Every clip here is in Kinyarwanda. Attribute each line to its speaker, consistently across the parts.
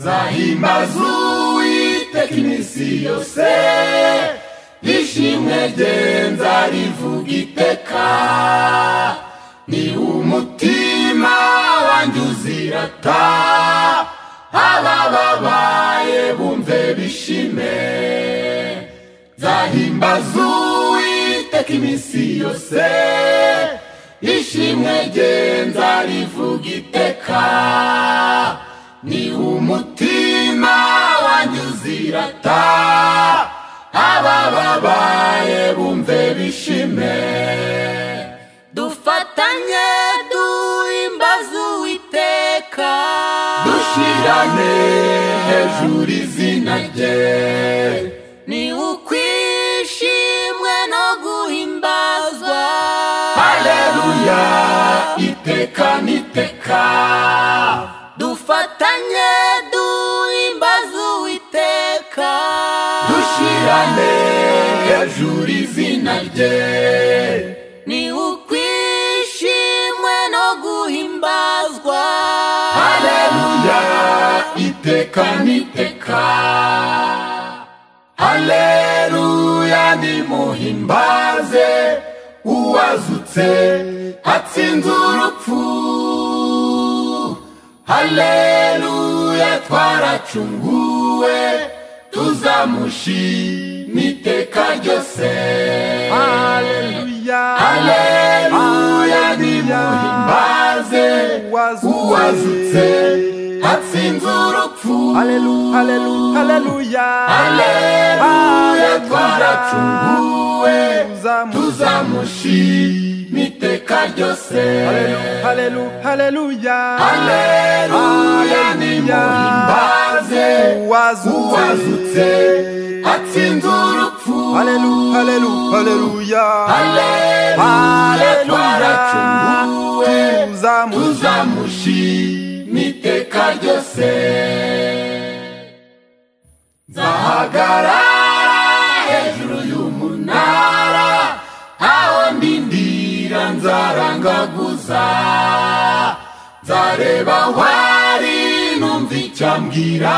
Speaker 1: Zahimbaza Uwiteka iminsi yose, ishimwe rye nzarivuga iteka. Ni umutima wanjye uzirata, abababaye bumve bishime. Zahimbaza Uwiteka iminsi yose, ishimwe rye nzarivuga iteka. Ni umutima wanjye uzirata, abababaye bumve bishime.
Speaker 2: Dufatanye duhimbaza Uwiteka,
Speaker 1: dushirane hejuru izina rye.
Speaker 2: ni ukwishimwe no guhimbazwa.
Speaker 1: Haleluya, iteka niteka.
Speaker 2: Dufatanye duhimbaza Uwiteka,
Speaker 1: dushirane hejuru izina rye.
Speaker 2: ni ukwishimwe no guhimbazwa.
Speaker 1: Haleluya, iteka niteka. Haleluya, nimuhimbaze uwazutse atsinze urupfu. Haleluya, twaracunguwe tuzamushima iteka ryose.
Speaker 3: Haleluya,
Speaker 1: Haleluya, nimuhimbaze uwazutse atsinze urupfu.
Speaker 3: Haleluya, Haleluya,
Speaker 1: Haleluya, twaracunguwe tuzamushima iteka ryose.
Speaker 3: Haleluya, Haleluya,
Speaker 1: Haleluya, nimuhimbaze uwazutse atsinze urupfu.
Speaker 3: Haleluya, Haleluya,
Speaker 1: Haleluya, twaracunguwe tuzamushima iteka ryose. Nzahagarara hejuru y'umunara, aho ndindira nzarangaguza. Nzareba aho ari numva icyo ambwira,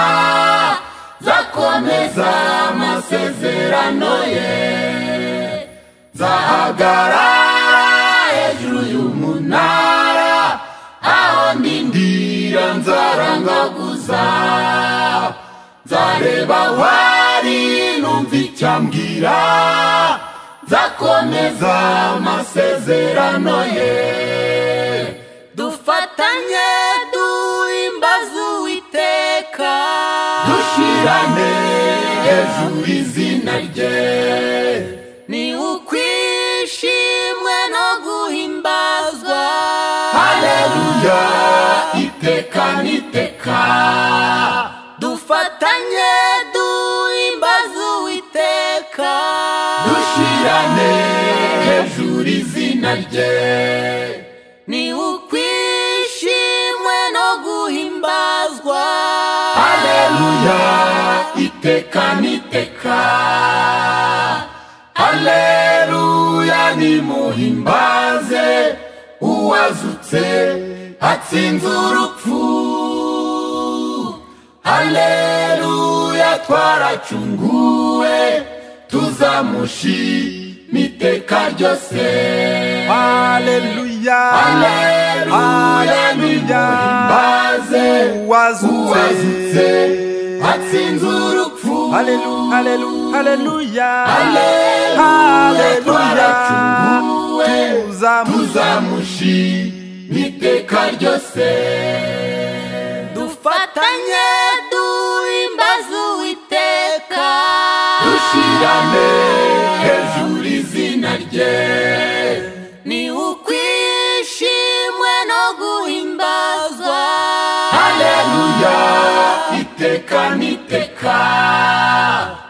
Speaker 1: nzakomeza amasezerano ye. Nzahagarara hejuru y'umunara, aho ndindira nzarangaguza. Nzareba aho ari numva icyo ambwira, nzakomeza amasezerano ye.
Speaker 2: Dufatanye duhimbaza Uwiteka,
Speaker 1: dushirane hejuru izina rye.
Speaker 2: ni ukwishimwe no guhimbazwa.
Speaker 1: Haleluya, iteka niteka.
Speaker 2: Dufatanye duhimbaza Uwiteka,
Speaker 1: dushirane hejuru izina rye.
Speaker 2: ni ukwishimwe no guhimbazwa.
Speaker 1: Haleluya, iteka niteka. Haleluya, nimuhimbaze uwazutse atsinze urupfu. Haleluya, twaracunguwe tuzamushima iteka ryose.
Speaker 3: Haleluya,
Speaker 1: Haleluya, nimuhimbaze uwazutse atsinze urupfu.
Speaker 3: Haleluya, Haleluya,
Speaker 1: Haleluya, twaracunguwe tuzamushima iteka ryose.
Speaker 2: Dufatanye duhimbaza Uwiteka,
Speaker 1: dushirane hejuru izina rye.
Speaker 2: ni ukwishimwe no guhimbazwa.
Speaker 1: Haleluya, iteka niteka.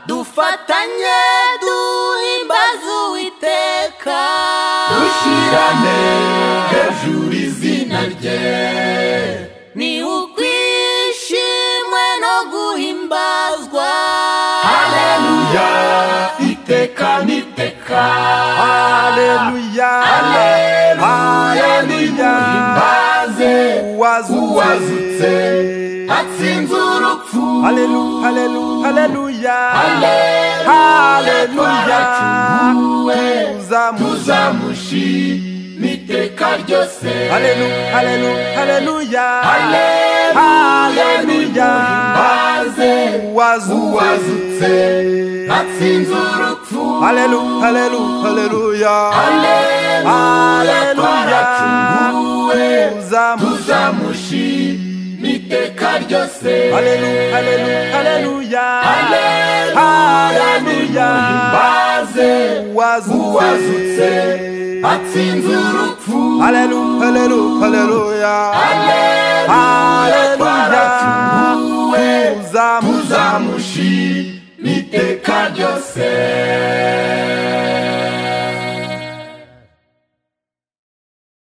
Speaker 2: Dufatanye duhimbaza Uwiteka,
Speaker 1: dushirane hejuru izina rye.
Speaker 2: ni ukwishimwe no guhimbazwa.
Speaker 1: Haleluya, iteka niteka.
Speaker 3: Haleluya,
Speaker 1: Haleluya, nimuhimbaze uwazutse atsinze urupfu. urupfu.
Speaker 3: Hallelujah, hallelujah,
Speaker 1: Hallelujah,
Speaker 3: hallelujah.
Speaker 1: tuzamushima iteka ryose.
Speaker 3: Hallelujah, hallelujah, hallelujah,
Speaker 1: Hallelujah, uwazutse atsinze urupfu.
Speaker 3: Hallelujah, hallelujah, hallelujah,
Speaker 1: tuzamushima iteka ryose.
Speaker 3: Hallelujah, hallelujah,
Speaker 1: uwazutse atsinze urupfu.
Speaker 3: Hallelujah, hallelujah,
Speaker 1: tuzamushima iteka ryose.